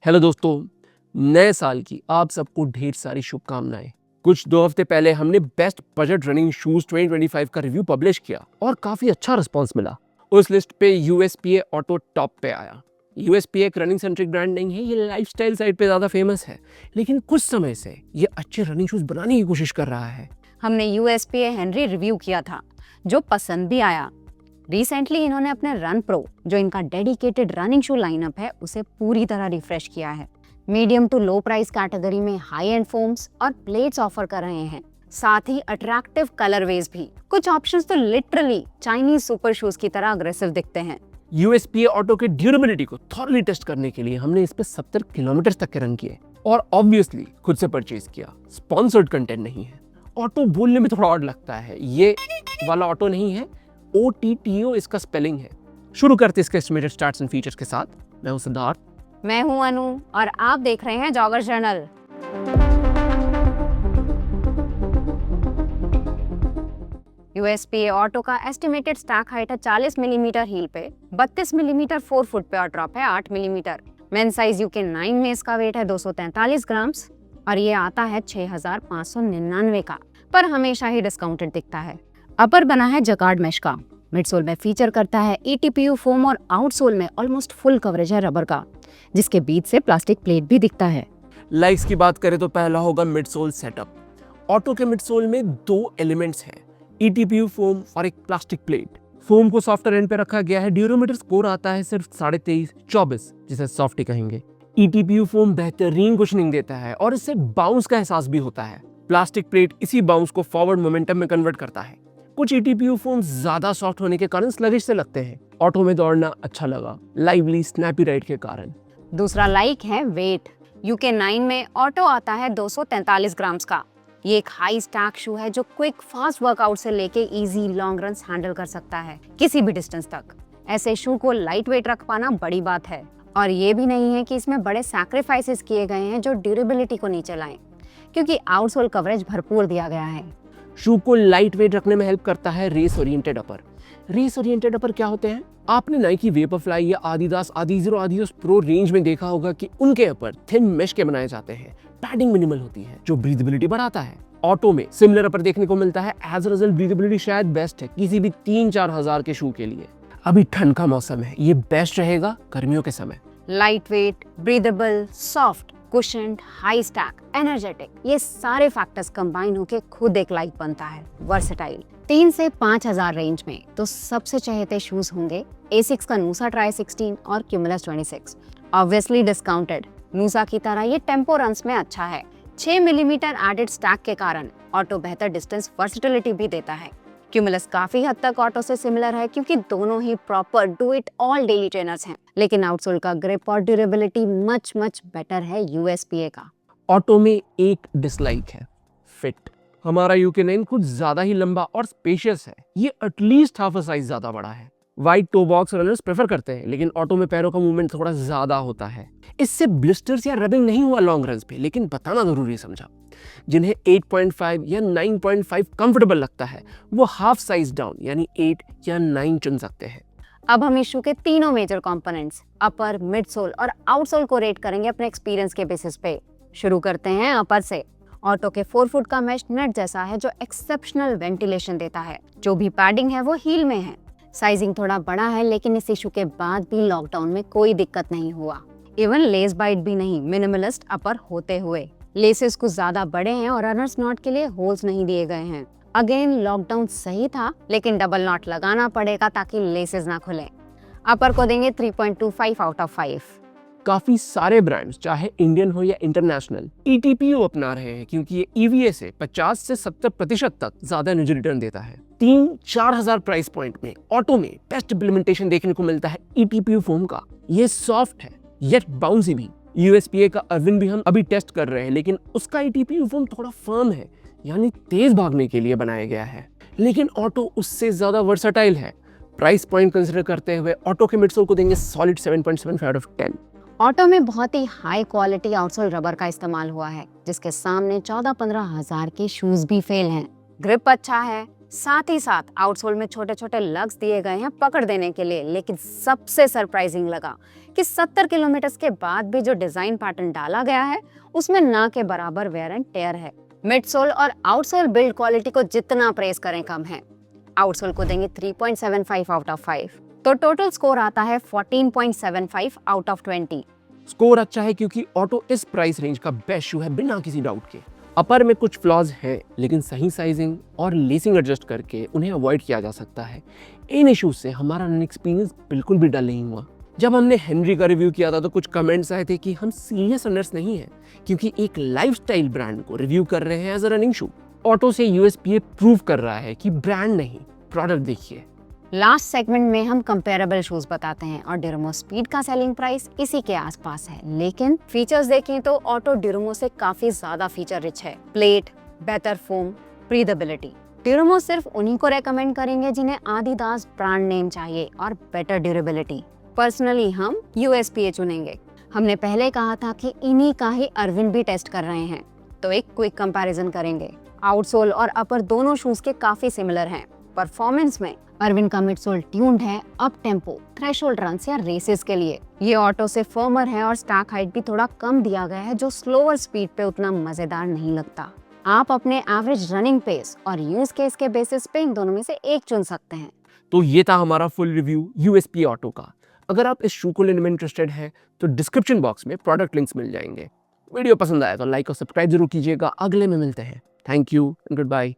Hello दोस्तों, नए साल की आप सबको ढेर सारी शुभकामनाएं। कुछ 2 हफ्ते पहले हमने बेस्ट बजट रनिंग शूज 2025 का रिव्यू पब्लिश किया और काफी अच्छा रिस्पांस मिला। उस लिस्ट पे यूएसपीए ऑटो टॉप पे आया। यूएसपीए एक रनिंग सेंट्रिक ब्रांड नहीं है, ये लाइफस्टाइल साइड पे ज्यादा फेमस है, लेकिन कुछ समय से ये अच्छे रनिंग शूज बनाने की कोशिश कर रहा है। हमने यूएसपीए हेनरी रिव्यू किया था, जो पसंद भी आया। रिसेंटली इन्होंने अपने रन प्रो, जो इनका डेडिकेटेड रनिंग शू लाइनअप है, उसे पूरी तरह रिफ्रेश किया है। Medium to low price category में हाई एंड फोम्स और प्लेट्स ऑफर कर रहे हैं, साथ ही अट्रैक्टिव कलरवेज भी। कुछ ऑप्शंस तो लिटरली चाइनीज सुपर शूज की तरह अग्रेसिव दिखते हैं। यूएसपीए ऑटो के ड्यूरेबिलिटी को थॉरली टेस्ट करने के लिए हमने इस पे 70 किलोमीटर तक के रन किए और ऑब्वियसली खुद से परचेज किया। स्पॉन्सर्ड कंटेंट नहीं है। ऑटो बोलने में थोड़ा ऑड लगता है, ये वाला ऑटो नहीं है, OTTO इसका स्पेलिंग है। शुरू करते इसके एस्टिमेटेड स्टार्ट्स एंड फीचर्स के साथ। मैं हूं सिद्धार्थ। मैं हूं अनु और आप देख रहे हैं जॉगर जर्नल। यूएसपीए ऑटो का एस्टिमेटेड स्टैक हाइट है 40 मिलीमीटर हील पे, 32 मिलीमीटर 4 फुट पे और ड्रॉप है 8 मिलीमीटर। मेन साइज यूके 9 में इसका वेट है 243 ग्राम्स और ये आता है 6599 का, पर हमेशा ही डिस्काउंटेड दिखता है। अपर बना है जकार्ड मैश का, मिडसोल में फीचर करता है ETPU फोम और आउटसोल में ऑलमोस्ट फुल कवरेज है रबर का, जिसके बीच से प्लास्टिक प्लेट भी दिखता है। लाइक्स की बात करें तो पहला होगा मिडसोल सेटअप। ऑटो के मिडसोल में 2 एलिमेंट्स हैं, ETPU फोम और एक प्लास्टिक प्लेट। फोम को सॉफ्टर एंड पे रखा गया है। ड्यूरोमीटर स्कोर आता है सिर्फ 23.24, जिसे सॉफ्ट ही कहेंगे। ETPU फोम बेहतरीन कुशनिंग देता है और इससे बाउंस का एहसास भी होता है। प्लास्टिक प्लेट इसी बाउंस को फॉरवर्ड मोमेंटम में कन्वर्ट करता है। कुछ ETPU फोम ज्यादा सॉफ्ट होने के कारण स्लगिश से लगते हैं। ऑटो में दौड़ना अच्छा लगा, लाइवली स्नैपी राइड के कारण। दूसरा लाइक है वेट। यूके 9 में ऑटो आता है 243 ग्राम्स का। ये एक हाई स्टैक शू है जो क्विक फास्ट वर्कआउट से लेके इजी लॉन्ग रन हैंडल कर सकता है, किसी भी डिस्टेंस तक। ऐसे शू को लाइट वेट रख पाना बड़ी बात है, और ये भी नहीं है कि इसमें बड़े सैक्रिफाइसेस किए गए हैं जो ड्यूरेबिलिटी को नीचे लाएं, क्योंकि आउटसोल कवरेज भरपूर दिया गया है। शू को लाइट वेट रखने में हेल्प करता है रेस ओरिएंटेड अपर। रेस ओरिएंटेड अपर क्या होते हैं? आपने नाइकी वेपरफ्लाई या आदिदास आदिज़ीरो आदियोस प्रो रेंज में देखा होगा कि उनके अपर थिन मेश के बनाए जाते हैं। पैडिंग मिनिमल होती है जो ब्रीथेबिलिटी बढ़ाता है। ऑटो में सिमिलर अपर देखने को मिलता है। एज अ रिजल्ट ब्रीथेबिलिटी शायद बेस्ट है किसी भी 3-4 हजार के शू के लिए। अभी ठंड का मौसम है, ये बेस्ट रहेगा गर्मियों के समय। Light weight, breathable, soft, cushioned, high stack, energetic, ये सारे फैक्टर्स कंबाइन होके खुद एक लाइक बनता है, वर्सेटाइल। 3 से 5000 रेंज में तो सबसे चहेते शूज होंगे एसिक्स का नूसा ट्राई 16 और क्यूमुलस 26। Obviously discounted. नूसा की तरह ये टेम्पो रन्स में अच्छा है। 6 मिलीमीटर एडेड स्टैक के कारण ऑटो बेहतर डिस्टेंस वर्सेटिलिटी भी देता है। क्यूमुलस काफी हद तक ऑटो से सिमिलर है, क्योंकि दोनों ही proper do it all daily trainers हैं, लेकिन आउटसोल का ग्रिप और ड्यूरेबिलिटी मच बेटर है यूएसपीए का। ऑटो में एक डिसलाइक है, फिट। हमारा यूके 9 कुछ ज्यादा ही लंबा और स्पेशियस है, ये एटलीस्ट हाफ अ साइज ज्यादा बड़ा है। Wide toe box runners prefer करते हैं, लेकिन ऑटो में पैरों का मूवमेंट थोड़ा ज्यादा होता है। इससे ब्लिस्टर्स या रबिंग नहीं हुआ लॉन्ग रन्स पे, लेकिन बताना जरूरी समझा। जिन्हें 8.5 या 9.5 कंफर्टेबल लगता है, वो हाफ साइज डाउन यानी 8 या 9 चुन सकते हैं। अब हम इशू के तीनों मेजर कंपोनेंट्स अपर, मिडसोल और आउटसोल को रेट करेंगे अपने एक्सपीरियंस के बेसिस पे। शुरू करते हैं अपर से। ऑटो के 4 फुट का मैश नेट जैसा है, जो एक्सेप्शनल वेंटिलेशन देता है। जो भी पैडिंग है वो हील में है। साइजिंग थोड़ा बड़ा है, लेकिन इस इशू के बाद भी लॉकडाउन में कोई दिक्कत नहीं हुआ। इवन लेस बाइट भी नहीं, मिनिमलिस्ट अपर होते हुए। लेसेस कुछ ज्यादा बड़े हैं और रनर्स नॉट के लिए होल्स नहीं दिए गए हैं। अगेन लॉकडाउन सही था, लेकिन डबल नॉट लगाना पड़ेगा ताकि लेसेस ना खुले। अपर को देंगे 3.25 आउट ऑफ 5। काफी सारे ब्रांड्स, चाहे इंडियन हो या इंटरनेशनल, ETPU अपना रहे हैं, क्योंकि ये EVA से 50 से 70% तक ज्यादा एनर्जी रिटर्न देता है। 3-4 हजार प्राइस पॉइंट में ऑटो में बेस्ट इम्प्लीमेंटेशन देखने को मिलता है ETPU फोम का। ये सॉफ्ट है येट बाउंसी भी। यूएसपीए का अर्विन भी हम अभी टेस्ट कर रहे हैं, लेकिन उसका ETPU फोम थोड़ा फर्म है, यानी तेज भागने के लिए बनाया गया है। लेकिन ऑटो उससे ज्यादा वर्सेटाइल है। प्राइस पॉइंट कंसीडर करते हुए ऑटो के मिडसोल को देंगे सॉलिड 7.75 आउट ऑफ 10। ऑटो में बहुत ही हाई क्वालिटी आउटसोल रबर का इस्तेमाल हुआ है, जिसके सामने 14-15 हजार के शूज भी फेल हैं। ग्रिप अच्छा है, साथ ही साथ आउटसोल में छोटे छोटे लग्स दिए गए हैं पकड़ देने के लिए, लेकिन सबसे सरप्राइजिंग लगा कि 70 किलोमीटर के बाद भी जो डिजाइन पैटर्न डाला गया है उसमें ना के बराबर वेयर एंड टेयर है। मिडसोल और आउटसोल बिल्ड क्वालिटी को जितना प्रेस करें कम है। आउटसोल को देंगे 3.75 आउट ऑफ 5, तो टोटल स्कोर आता है 14.75 आउट ऑफ 20। स्कोर अच्छा है क्योंकि ऑटो इस प्राइस रेंज का बेस्ट शू है बिना किसी डाउट के। अपर में कुछ फ्लॉज हैं, लेकिन सही साइजिंग और लेसिंग एडजस्ट करके उन्हें अवॉइड किया जा सकता है। इन इश्यूज से हमारा रनिंग एक्सपीरियंस बिल्कुल भी डल नहीं हुआ। जब हमने हेनरी का रिव्यू किया था तो कुछ कमेंट्स आए थे कि हम सीरियस रनर्स नहीं हैं, क्योंकि एक लाइफस्टाइल ब्रांड को रिव्यू कर रहे हैं as a running shoe. Auto से यूएसपी प्रूव कर रहा है कि ब्रांड नहीं, प्रोडक्ट देखिए। लास्ट सेगमेंट में हम कंपेरेबल शूज बताते हैं और डिरोमो स्पीड का सेलिंग प्राइस इसी के आसपास है, लेकिन फीचर्स देखें तो ऑटो डिरोमो से काफी ज्यादा फीचर रिच है। प्लेट, बेहतर फोम, ब्रीदेबिलिटी। डिरोमो सिर्फ उन्हीं को रेकमेंड करेंगे जिन्हें आदिदास ब्रांड नेम चाहिए और बेटर ड्यूरेबिलिटी। पर्सनली हम यूएसपीए चुनेंगे। हमने पहले कहा था कि इन्हीं का ही अरविंद भी टेस्ट कर रहे हैं, तो एक क्विक कंपैरिजन करेंगे। आउटसोल और अपर दोनों शूज के काफी सिमिलर हैं। परफॉर्मेंस में अरविंद का मिडसोल ट्यून्ड है अप टेम्पो, थ्रेशोल्ड रन्स या रेसेस के लिए। ये ऑटो से फर्मर है और स्टैक हाइट भी थोड़ा कम दिया गया है, जो स्लोअर स्पीड पे उतना मजेदार नहीं लगता। आप अपने एवरेज रनिंग पेस और यूज केस के बेसिस पे इन दोनों में से एक चुन सकते हैं। तो ये था हमारा फुल रिव्यू यूएसपी ऑटो का। अगर आप इस शू को लेने में इंटरेस्टेड हैं तो डिस्क्रिप्शन बॉक्स में प्रोडक्ट लिंक्स मिल जाएंगे। वीडियो पसंद आया तो लाइक और सब्सक्राइब जरूर कीजिएगा। अगले में मिलते हैं। Thank you and good bye.